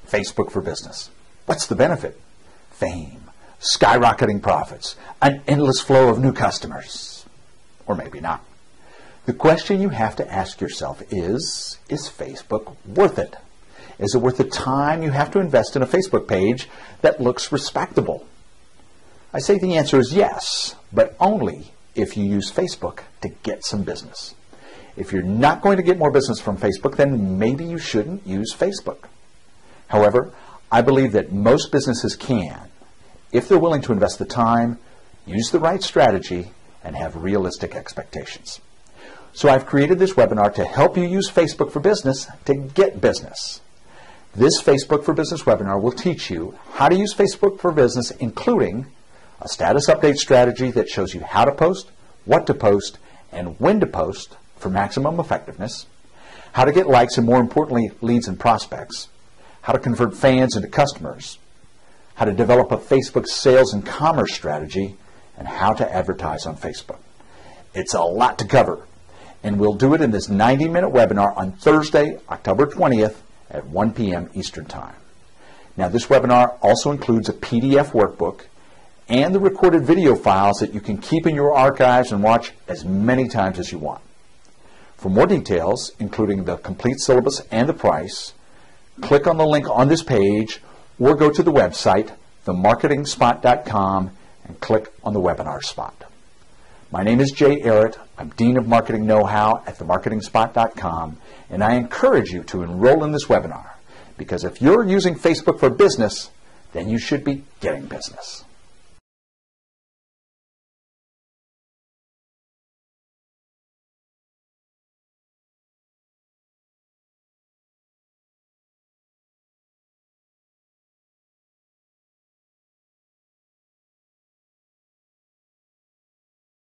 Facebook for Business. What's the benefit? Fame, skyrocketing profits, an endless flow of new customers. Or maybe not. The question you have to ask yourself is Facebook worth it? Is it worth the time you have to invest in a Facebook page that looks respectable? I say the answer is yes, but only if you use Facebook to get some business. If you're not going to get more business from Facebook, then maybe you shouldn't use Facebook. However, I believe that most businesses can, if they're willing to invest the time, use the right strategy, and have realistic expectations. So I've created this webinar to help you use Facebook for Business to get business. This Facebook for Business webinar will teach you how to use Facebook for Business, including a status update strategy that shows you how to post, what to post, and when to post for maximum effectiveness, how to get likes and, more importantly, leads and prospects, how to convert fans into customers, how to develop a Facebook sales and commerce strategy, and how to advertise on Facebook. It's a lot to cover, and we'll do it in this 90-minute webinar on Thursday, October 20th at 1 p.m. Eastern Time. Now, this webinar also includes a PDF workbook and the recorded video files that you can keep in your archives and watch as many times as you want. For more details, including the complete syllabus and the price, click on the link on this page or go to the website, themarketingspot.com, and click on the webinar spot. My name is Jay Ehret. I'm Dean of Marketing Know-How at themarketingspot.com, and I encourage you to enroll in this webinar because if you're using Facebook for business, then you should be getting business.